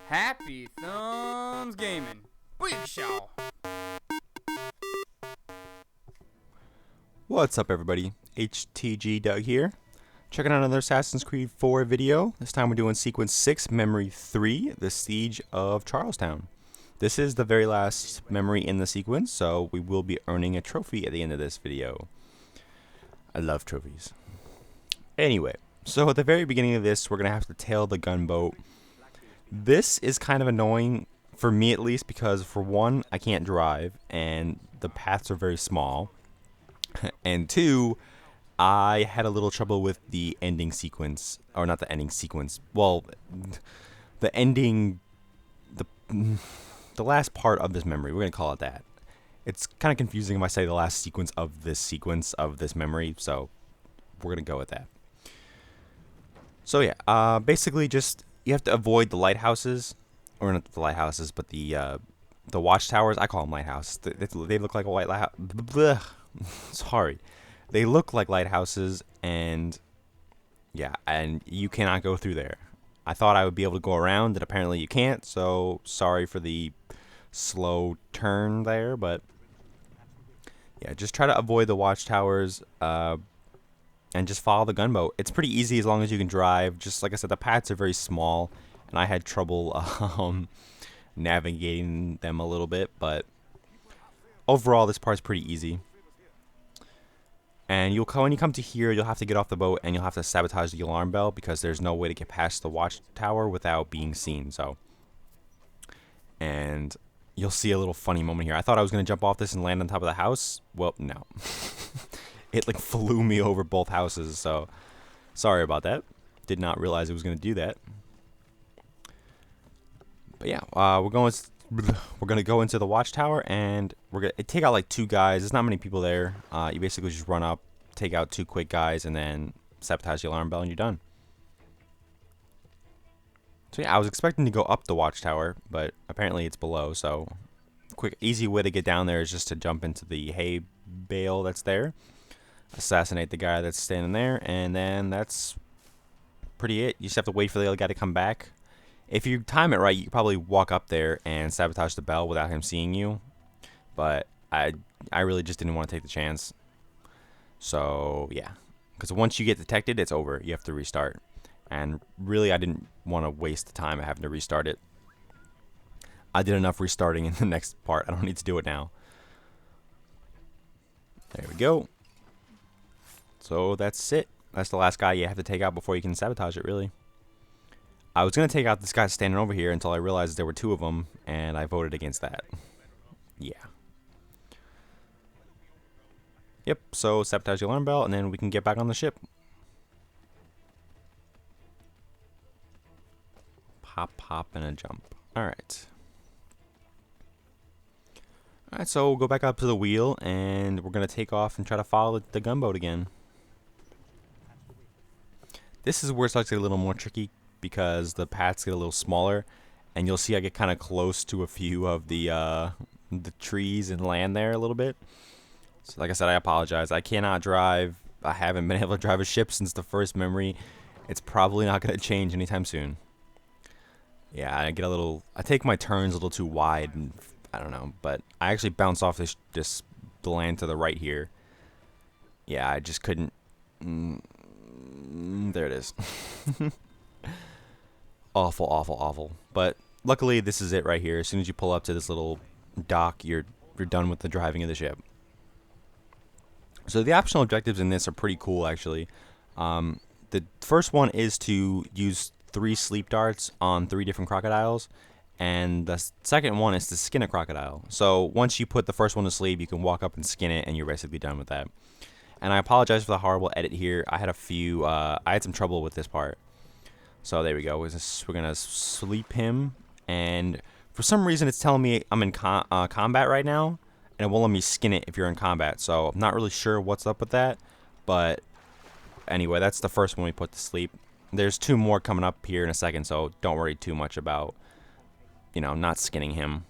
Happy Thumbs Gaming. Big show. What's up, everybody? HTG Doug here. Checking out another Assassin's Creed 4 video. This time we're doing Sequence 6, Memory 3, The Siege of Charles-Towne. This is the very last memory in the sequence, so we will be earning a trophy at the end of this video. I love trophies. Anyway, so at the very beginning of this, we're going to have to tail the gunboat. This is kind of annoying, for me at least, because for one, I can't drive, and the paths are very small. And two, I had a little trouble with the ending sequence, or not the ending sequence, well, the ending, the last part of this memory, we're going to call it that. It's kind of confusing if I say the last sequence of this memory, so we're going to go with that. So yeah, basically just, you have to avoid the lighthouses, or not the lighthouses, but the watchtowers. I call them lighthouses. They look like a white lighthouse. Sorry. They look like lighthouses, and yeah, and you cannot go through there. I thought I would be able to go around, and apparently you can't, so sorry for the slow turn there, but yeah, just try to avoid the watchtowers, and just follow the gunboat. It's pretty easy as long as you can drive. Just like I said, the paths are very small, and I had trouble navigating them a little bit, but overall this part's pretty easy. And when you come to here, you'll have to get off the boat and you'll have to sabotage the alarm bell because there's no way to get past the watchtower without being seen. And you'll see a little funny moment here. I thought I was going to jump off this and land on top of the house. Well, no. It like flew me over both houses, so sorry about that. Did not realize it was going to do that. But yeah, we're going to go into the watchtower, and we're going to take out like 2 guys. There's not many people there. You basically just run up, take out 2 quick guys, and then sabotage the alarm bell, and you're done. So yeah, I was expecting to go up the watchtower, but apparently it's below. So quick, easy way to get down there is just to jump into the hay bale that's there, assassinate the guy that's standing there, and then that's pretty it. You just have to wait for the other guy to come back. If you time it right, you can probably walk up there and sabotage the bell without him seeing you. But I really just didn't want to take the chance. So yeah, because once you get detected, it's over. You have to restart. And really, I didn't want to waste the time of having to restart it. I did enough restarting in the next part. I don't need to do it now. There we go. So that's it. That's the last guy you have to take out before you can sabotage it, really. I was going to take out this guy standing over here until I realized there were 2 of them, and I voted against that. Yeah. Yep, so sabotage the alarm bell, and then we can get back on the ship. Pop, pop, and a jump. Alright. Alright, so we'll go back up to the wheel, and we're going to take off and try to follow the gunboat again. This is where it's actually a little more tricky, because the paths get a little smaller, and you'll see I get kind of close to a few of the trees and land there a little bit. So like I said, I apologize. I cannot drive. I haven't been able to drive a ship since the first memory. It's probably not going to change anytime soon. Yeah, I take my turns a little too wide, and I don't know, but I actually bounce off the land to the right here. Yeah, I just couldn't. There it is. Awful, awful, awful. But luckily, this is it right here. As soon as you pull up to this little dock, you're done with the driving of the ship. So the optional objectives in this are pretty cool, actually. The first one is to use 3 sleep darts on 3 different crocodiles, and the second one is to skin a crocodile. So once you put the first one to sleep, you can walk up and skin it, and you're basically done with that. And I apologize for the horrible edit here. I had some trouble with this part. So there we go. We're going to sleep him. And for some reason, it's telling me I'm in combat right now. And it won't let me skin it if you're in combat. So I'm not really sure what's up with that. But anyway, that's the first one we put to sleep. There's 2 more coming up here in a second. So don't worry too much about, not skinning him.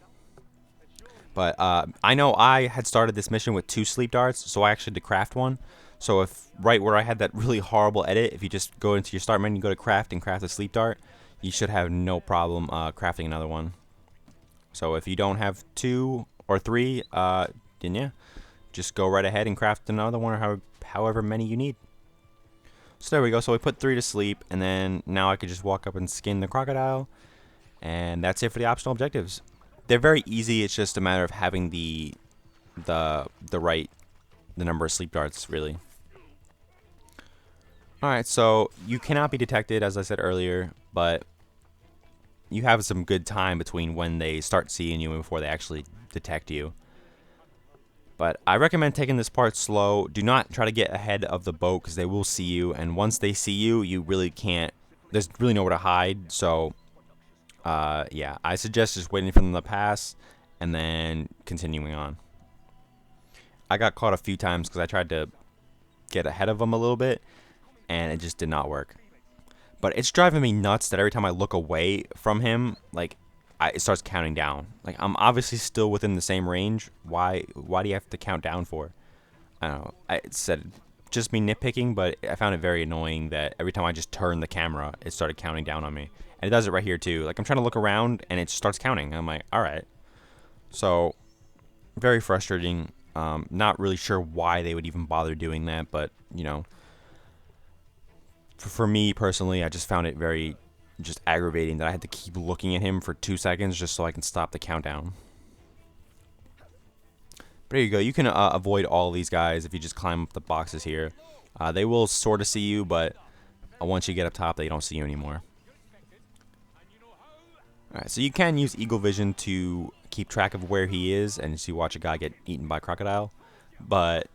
But I know I had started this mission with 2 sleep darts. So I actually had to craft one. So if right where I had that really horrible edit, if you just go into your start menu, go to craft and craft a sleep dart, you should have no problem crafting another one. So if you don't have 2 or 3, then yeah, just go right ahead and craft another one, or however many you need. So there we go. So we put 3 to sleep, and then now I could just walk up and skin the crocodile, and that's it for the optional objectives. They're very easy. It's just a matter of having the number of sleep darts, really. Alright, so you cannot be detected, as I said earlier, but you have some good time between when they start seeing you and before they actually detect you. But I recommend taking this part slow. Do not try to get ahead of the boat, because they will see you, and once they see you, you really can't, there's really nowhere to hide. So yeah, I suggest just waiting for them to pass and then continuing on. I got caught a few times because I tried to get ahead of them a little bit, and it just did not work. But it's driving me nuts that every time I look away from him, like, it starts counting down. Like, I'm obviously still within the same range. Why do you have to count down for? I don't know. It said just me nitpicking, but I found it very annoying that every time I just turned the camera, it started counting down on me. And it does it right here too. Like, I'm trying to look around and it starts counting. I'm like, all right. So, very frustrating. Not really sure why they would even bother doing that, but, you know, for me personally, I just found it very just aggravating that I had to keep looking at him for 2 seconds just so I can stop the countdown. But there you go. You can avoid all these guys if you just climb up the boxes here. They will sort of see you, but once you get up top, they don't see you anymore. Alright, so you can use Eagle Vision to keep track of where he is and see watch a guy get eaten by a crocodile. But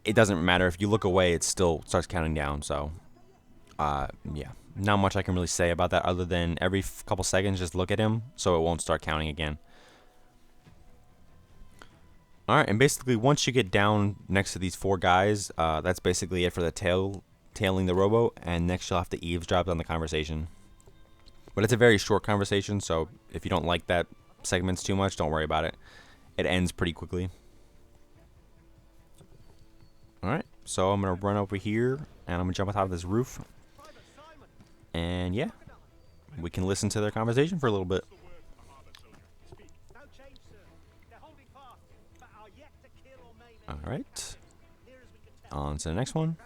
it doesn't matter. If you look away, it still starts counting down. So, yeah. Not much I can really say about that other than every couple seconds just look at him so it won't start counting again. Alright, and basically once you get down next to these 4 guys, that's basically it for the tailing the rowboat, and next you'll have to eavesdrop on the conversation. But it's a very short conversation, so if you don't like that segments too much, don't worry about it. It ends pretty quickly. Alright, so I'm going to run over here, and I'm going to jump on top of this roof. And yeah, we can listen to their conversation for a little bit. Alright, on to the next one.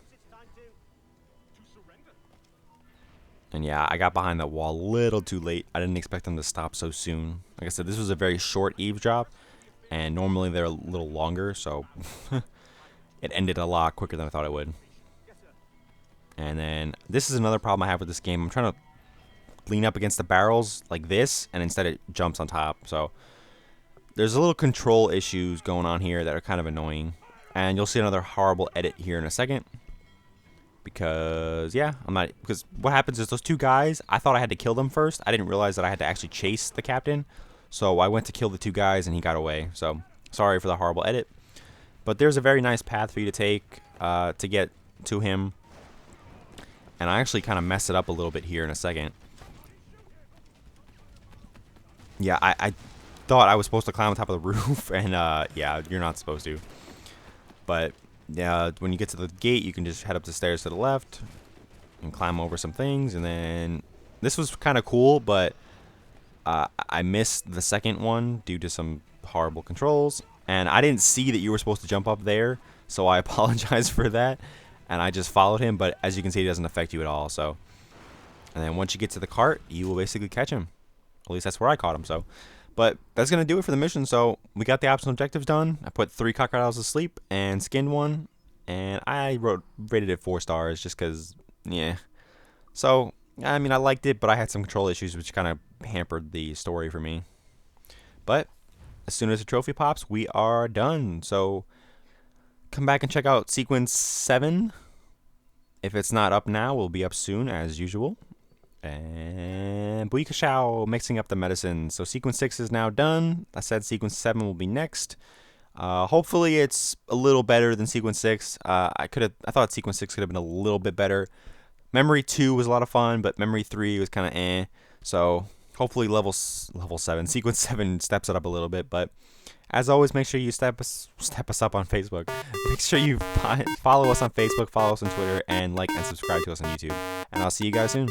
And yeah, I got behind that wall a little too late. I didn't expect them to stop so soon. Like I said, this was a very short eavesdrop, and normally they're a little longer, so it ended a lot quicker than I thought it would. And then this is another problem I have with this game. I'm trying to lean up against the barrels like this, and instead it jumps on top. So there's a little control issues going on here that are kind of annoying. And you'll see another horrible edit here in a second. Because, yeah, because what happens is those 2 guys, I thought I had to kill them first. I didn't realize that I had to actually chase the captain. So I went to kill the 2 guys and he got away. So sorry for the horrible edit. But there's a very nice path for you to take to get to him. And I actually kind of messed it up a little bit here in a second. Yeah, I thought I was supposed to climb on top of the roof, and yeah, you're not supposed to. But yeah, when you get to the gate, you can just head up the stairs to the left and climb over some things. And then this was kind of cool, but I missed the second one due to some horrible controls. And I didn't see that you were supposed to jump up there, so I apologize for that. And I just followed him, but as you can see, it doesn't affect you at all. So, and then once you get to the cart, you will basically catch him. At least that's where I caught him. So, but that's gonna do it for the mission. So we got the optional objectives done. I put 3 crocodiles to sleep and skinned one, and I rated it 4 stars just because, yeah. So I mean, I liked it, but I had some control issues which kind of hampered the story for me. But as soon as the trophy pops, we are done. So come back and check out Sequence 7. If it's not up now, we'll be up soon, as usual. And Buikashao, mixing up the medicine. So Sequence 6 is now done. I said Sequence 7 will be next. Hopefully it's a little better than Sequence 6. I thought Sequence 6 could have been a little bit better. Memory 2 was a lot of fun, but Memory 3 was kind of eh. So hopefully level 7, Sequence 7 steps it up a little bit, but as always, make sure you step us up on Facebook. Make sure you follow us on Facebook, follow us on Twitter, and like and subscribe to us on YouTube. And I'll see you guys soon.